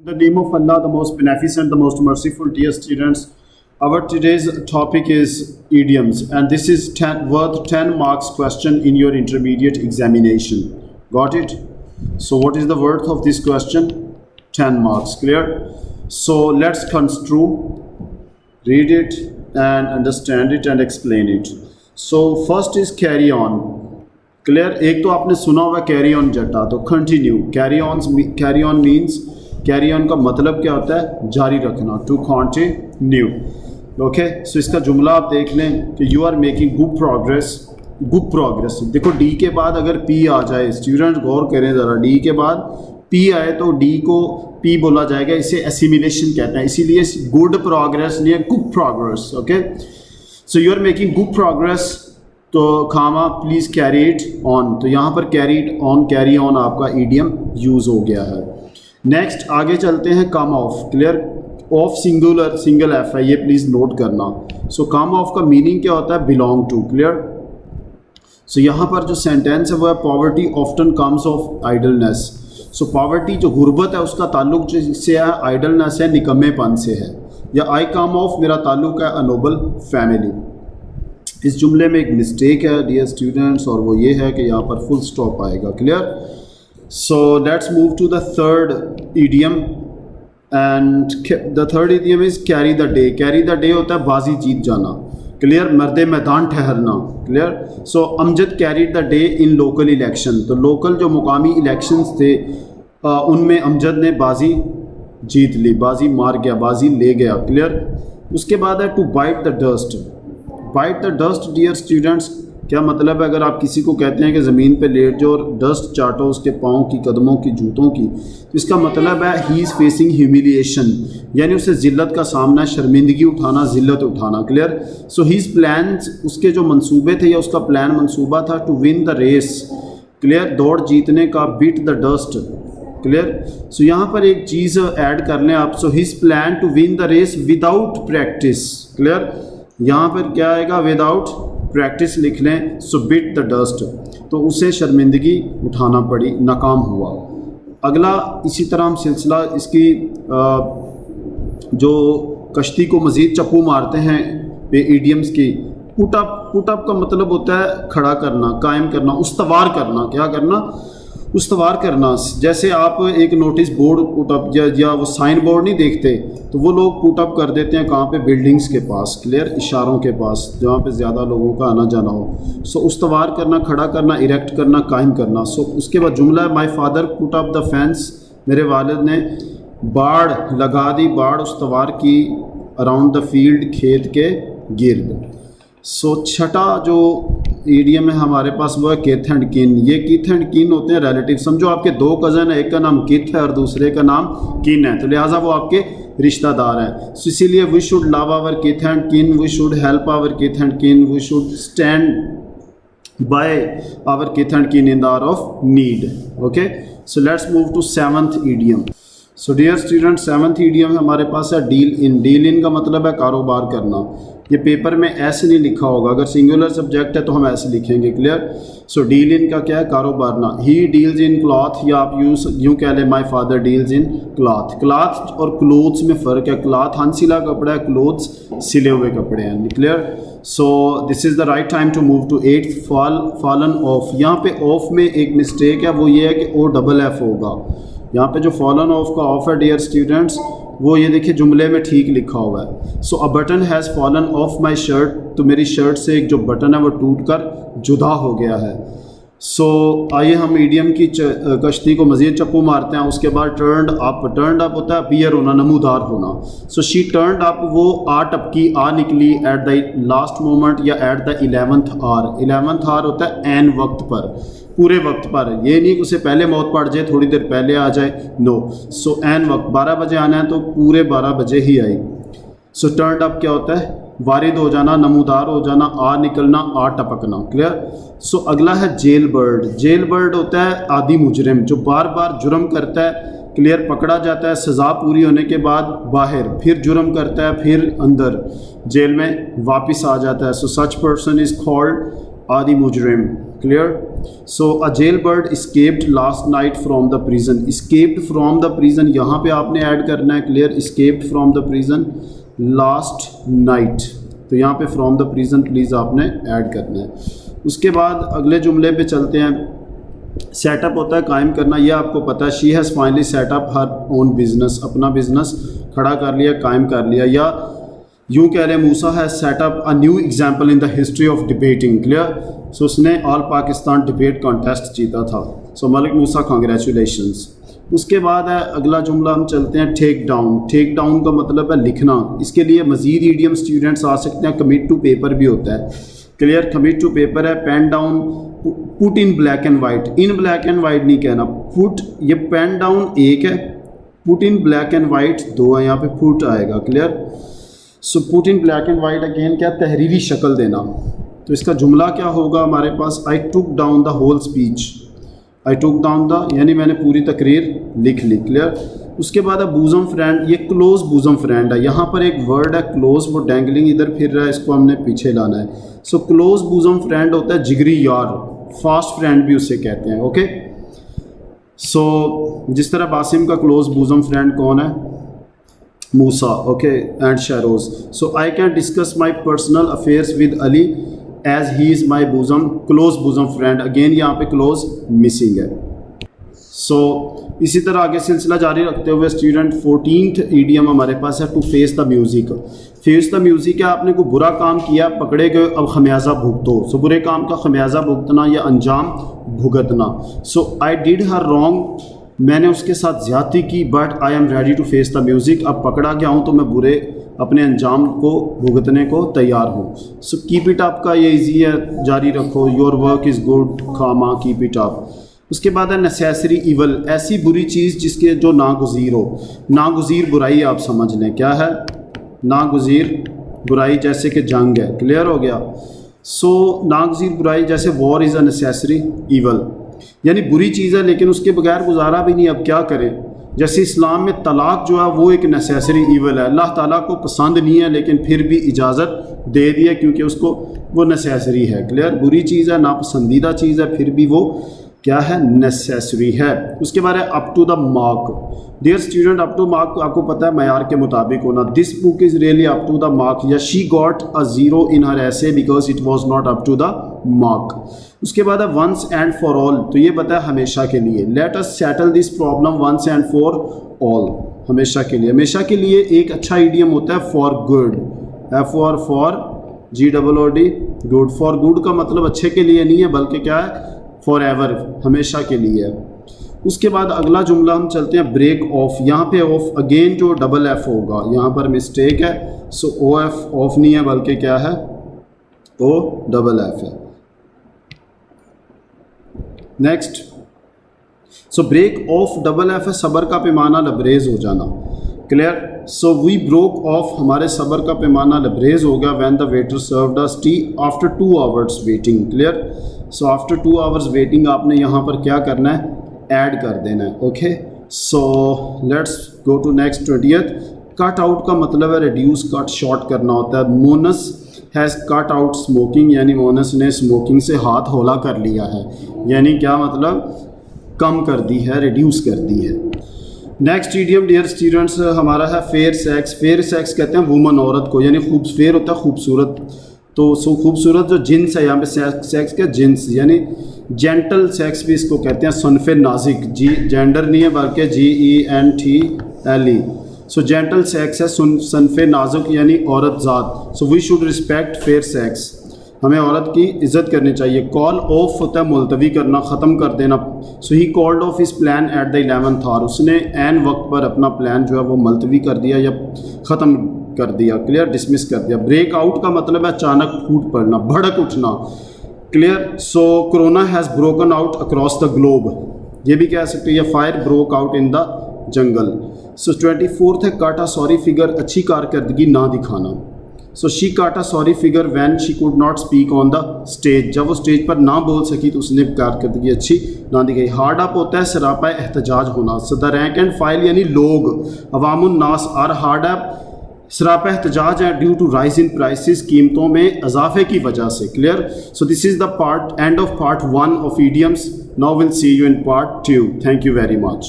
In the name of Allah, the most beneficent, the most merciful, dear students, our today's topic is idioms, and this is worth 10 marks question in your intermediate examination. Got it? So what is the worth of this question? 10 marks. Clear? So let's construe, read it and understand it and explain it. So first is carry on. Clear, एक तो आपने सुना होगा carry on जटा, तो continue. Carry on means, carry on का मतलब क्या होता है? जारी रखना, टू कंटिन्यू. ओके, सो इसका जुमला आप देख लें कि you are making good progress. देखो डी के बाद अगर पी आ जाए, स्टूडेंट गौर करें ज़रा, डी के बाद पी आए तो डी को पी बोला जाएगा, इसे एसिमिलेशन कहते हैं, इसीलिए गुड प्रोग्रेस नहीं है, good progress. Okay, so you are making good progress, तो खामा प्लीज़ कैरी इट ऑन. तो यहाँ पर कैरी ऑन आपका ईडियम यूज़ हो गया है. नेक्स्ट आगे चलते हैं. Come off. Clear, off single F है, ये प्लीज़ नोट करना. सो कम ऑफ का मीनिंग क्या होता है? Belong to. क्लियर, सो यहाँ पर जो सेंटेंस है वो है poverty often comes of idleness. So poverty जो गुर्बत है उसका ताल्लुक जिससे है, आइडलनेस है, निकम्मेपन से है. या आई कम ऑफ मेरा ताल्लुक है अ नोबल फैमिली. इस जुमले में एक मिस्टेक है डियर स्टूडेंट्स, और वो ये है कि यहाँ पर फुल स्टॉप आएगा. Clear, so let's move to the third idiom, and the third idiom is carry the day. Carry the day होता है बाजी जीत जाना. क्लियर, मर्दे मैदान ठहरना. Clear, so Amjad carry the day in local election. तो लोकल जो मुकामी इलेक्शंस थे उनमें अमजद ने बाजी जीत ली, बाजी मार गया, बाजी ले गया. क्लियर, उसके बाद है to bite the dust. Bite the dust dear students, क्या मतलब है? अगर आप किसी को कहते हैं कि ज़मीन पे लेट जाओ और डस्ट चाटो उसके पाँव की, कदमों की, जूतों की, तो इसका मतलब है ही इज़ फेसिंग ह्यूमिलिएशन, यानी उसे ज़िल्लत का सामना, शर्मिंदगी उठाना, ज़िल्लत उठाना. क्लियर, सो हीज़ प्लान्स, उसके जो मंसूबे थे या उसका प्लान मंसूबा था, to win the race. Clear, दौड़ जीतने का, beat the dust. Clear, so यहाँ पर एक चीज़ ऐड कर लें आप. So his plan to win the race without practice. Clear, यहाँ पर क्या आएगा? विदाउट प्रैक्टिस लिख लें. सो बिट द डस्ट, तो उसे शर्मिंदगी उठाना पड़ी, नाकाम हुआ. अगला इसी तरह हम सिलसिला इसकी जो कश्ती को मज़ीद चप्पू मारते हैं पे ईडियम्स की. पुटअप का मतलब होता है खड़ा करना, कायम करना, उस्तवार करना. क्या करना? उस्तवार करना. जैसे आप एक नोटिस बोर्ड पुटअप या वो साइन बोर्ड नहीं देखते, तो वो लोग पुटअप कर देते हैं कहाँ पे? बिल्डिंग्स के पास. क्लियर, इशारों के पास, जहाँ पे ज़्यादा लोगों का आना जाना हो. सो उस्तवार करना, खड़ा करना, इरेक्ट करना, कायम करना. सो उसके बाद जुमला है my father put up the fence. मेरे वालिद ने बाड़ लगा दी, बाड़ उस्तवार की, अराउंड द फील्ड, खेत के गिर्द. सो छठा जो ईडियम है हमारे पास वो है किथ एंड किन. ये किथ एंड किन होते हैं रिलेटिव. समझो आपके दो कज़न है, एक का नाम किथ है और दूसरे का नाम किन है, तो लिहाजा वो आपके रिश्तेदार हैं. सो इसीलिए we should love our kith and kin, we should help our kith and kin, we should stand by our kith and kin in the hour of need. Okay, so let's move to seventh idiom. So dear student, seventh idiom हमारे पास है deal in. Deal in का मतलब है कारोबार करना. ये paper में ऐसे नहीं लिखा होगा, अगर सिंगुलर सब्जेक्ट है तो हम ऐसे लिखेंगे. क्लियर, सो डील इन का क्या है? कारोबार ना. ही डील्स इन क्लॉथ, या आप यूँ कह लें my father deals in cloth. Cloth और क्लोथ्स में फ़र्क है. क्लॉथ अनसिला कपड़ा है, क्लोथ्स सिले हुए कपड़े हैं. Clear, so this is the right time to move to eighth. Fallen off. यहाँ पे ऑफ में एक मिस्टेक है, वो ये है कि ओ डबल एफ होगा. यहाँ पे जो फॉलन ऑफ का ऑफ है डियर स्टूडेंट्स, वो ये देखिए जुमले में ठीक लिखा हुआ है. So a button has fallen off my shirt. तो मेरी शर्ट से एक जो बटन है वो टूट कर जुदा हो गया है. सो आइए हम ईडियम की कश्ती को मज़ीद चप्पू मारते हैं. उसके बाद टर्नड अप. टर्नड अप होता है अपीयर होना, नमूदार होना. सो शी टर्नड अप, वो आ टपकी, आ निकली, एट द लास्ट मोमेंट या at the 11th hour. 11th hour होता है एन वक्त पर, पूरे वक्त पर. ये नहीं कि उसे पहले मौत पड़ जाए, थोड़ी देर पहले आ जाए, नो. सो एन वक्त 12 बजे आना है तो पूरे 12 बजे ही आई. सो टर्नड अप क्या होता है? वारिद हो जाना, नमूदार हो जाना, आ निकलना, आ टपकना. क्लियर, सो अगला है जेल बर्ड. जेल बर्ड होता है आदि मुजरिम, जो बार बार जुर्म करता है. क्लियर, पकड़ा जाता है, सज़ा पूरी होने के बाद बाहर, फिर जुर्म करता है, फिर अंदर जेल में वापस आ जाता है. So such person is called आदि मुजरिम, clear. So a jail bird escaped last night from the prison, escaped from the prison यहाँ पे आपने ऐड करना है, clear. escaped from the prison last night, तो यहाँ पे फ्रॉम द प्रिजन प्लीज़ आपने ऐड करना है। उसके बाद अगले जुमले पे चलते हैं। सेटअप होता है कायम करना, ये आपको पता है। She has finally setup her own business, अपना बिजनेस खड़ा कर लिया, कायम कर लिया। या यूँ कह रहे Musa has set up a new example in the history of debating, clear. So उसने ऑल पाकिस्तान डिबेट कॉन्टेस्ट जीता था। So Malik Musa congratulations. उसके बाद है अगला जुमला, हम चलते हैं टेक डाउन। टेक डाउन का मतलब है लिखना। इसके लिए मज़ीद ईडियम स्टूडेंट्स आ सकते हैं। कमिट टू पेपर भी होता है, क्लियर। कमिट टू पेपर है। Pen down, put in black and white. In black and white नहीं कहना, पुट, ये पेन डाउन एक है, put in black and white दो है, यहाँ पे पुट आएगा, clear. So put in black and white again क्या, तहरीरी शक्ल देना। तो इसका जुमला क्या होगा हमारे पास, I took down the whole speech. I took down the यानी मैंने पूरी तकरीर लिख ली, क्लियर। उसके बाद है बूजम फ्रेंड, ये क्लोज बूजम फ्रेंड है। यहाँ पर एक वर्ड है क्लोज, वो डैंगलिंग इधर फिर रहा है, इसको हमने पीछे लाना है। सो क्लोज बूजम फ्रेंड होता है जिगरी यार, फास्ट फ्रेंड भी उसे कहते हैं, ओके। सो जिस तरह बासिम का क्लोज बूजम फ्रेंड कौन है, Musa, okay, and Shehroz. So I can discuss my personal affairs with Ali as he is my bosom, close bosom friend. Again यहाँ पे क्लोज मिसिंग है। सो इसी तरह आगे सिलसिला जारी रखते हुए स्टूडेंट 14th ईडियम हमारे पास है to face the music. Face the music है, आपने कोई बुरा काम किया, पकड़े गए, अब खमियाजा भुगतो। सो बुरे काम का खमियाजा भुगतना या अंजाम भुगतना। सो आई डिड हर रॉन्ग, मैंने उसके साथ ज़्यादती की, but I am ready to face the music. अब पकड़ा गया हूँ तो मैं बुरे अपने अंजाम को भुगतने को तैयार हूँ। सो कीप इट अप का ये ईजी है, जारी रखो। योर वर्क इज़ गुड, खामा, कीप इट अप। उसके बाद है नेसेसरी इवल, ऐसी बुरी चीज़ जिसके जो नागुज़ीर हो। नागुज़ीर बुराई आप समझ लें, क्या है नागुज़ीर बुराई, जैसे कि जंग है, क्लियर हो गया। सो नागुज़ीर बुराई जैसे war is a necessary evil, यानी बुरी चीज़ है लेकिन उसके बगैर गुजारा भी नहीं, अब क्या करें। जैसे इस्लाम में तलाक जो है वो एक नेसेसरी इवल है, अल्लाह ताला को पसंद नहीं है लेकिन फिर भी इजाज़त दे दी है क्योंकि उसको वो नेसेसरी है, क्लियर। बुरी चीज़ है, नापसंदीदा चीज़ है, फिर भी वो क्या है, नेसेसरी है। उसके बाद है up to the mark. Dear student, up to mark आपको पता है मयार के मुताबिक होना। This book is really up to the mark, या she got a zero in her essay because it was not up to the mark. उसके बाद है वंस एंड फॉर ऑल, तो ये पता है हमेशा के लिए। Let us settle this problem once and for all, हमेशा के लिए। हमेशा के लिए एक अच्छा ईडियम होता है for good, for GOOD, good. For good का मतलब अच्छे के लिए नहीं है बल्कि क्या है, फॉर एवर, हमेशा के लिए है। उसके बाद अगला जुमला हम चलते हैं ब्रेक ऑफ। यहाँ पे ऑफ अगेन जो डबल एफ होगा, यहाँ पर मिस्टेक है। सो OF ऑफ नहीं है बल्कि क्या है, OFF है। Next, so break off double F है, सबर का पैमाना लबरेज हो जाना, clear. So we broke off, हमारे सबर का पैमाना लबरेज हो गया when the waiter served us tea after 2 hours waiting, clear. So after 2 hours waiting आपने यहाँ पर क्या करना है, ऐड कर देना है, okay. So let's go to next 20th। Cut out का मतलब है रिड्यूस, कट शॉर्ट करना होता है। मोनस हैज़ कट आउट स्मोकिंग, यानी मोनस ने स्मोकिंग से हाथ हौला कर लिया है, यानी क्या मतलब, कम कर दी है, रिड्यूस कर दी है। नेक्स्ट ईडियम डियर स्टूडेंट्स हमारा है फेयर सेक्स। फेयर सेक्स कहते हैं वुमन, औरत को, यानी फेयर होता है खूबसूरत, तो खूबसूरत जो जिन्स है, यहाँ पे सेक्स का जिन्स, यानी जेंटल सेक्स भी इसको कहते हैं। सनफे नाजिक, जी जेंडर नहीं है बल्कि GENTLE। सो जेंटल सेक्स है, सनफे नाजुक यानी औरत ज़ात। So we should respect fair sex, हमें औरत की इज़्ज़त करनी चाहिए। कॉल ऑफ होता है मुलतवी करना, ख़त्म कर देना। सो ही कॉल्ड ऑफ इस plan at the 11th hour, उसने एन वक्त पर अपना प्लान जो है वो मुलतवी कर दिया या ख़त्म कर दिया, क्लियर, डिसमिस कर दिया। ब्रेक आउट का मतलब है अचानक फूट पड़ना, भड़क उठना, clear. So corona has broken out across the globe, ये भी कह सकते हैं, या fire broke out in the jungle. So 24th है कट अ सॉरी फिगर, अच्छी कारकर्दगी ना दिखाना। So she cut a sorry figure when she could not speak on the stage, जब वो स्टेज पर ना बोल सकी तो उसने कारकर्दगी अच्छी ना दिखाई। हार्ड अप होता है सरापा एहतजाज होना। So the rank and file यानी लोग, अवामुन नास आर हार्ड अप सरापा एहतजाज है due to rise in prices, कीमतों में इजाफे की वजह से। Clear? So this is the part and of part 1 of idioms. Now will see you in part 2. Thank you very much.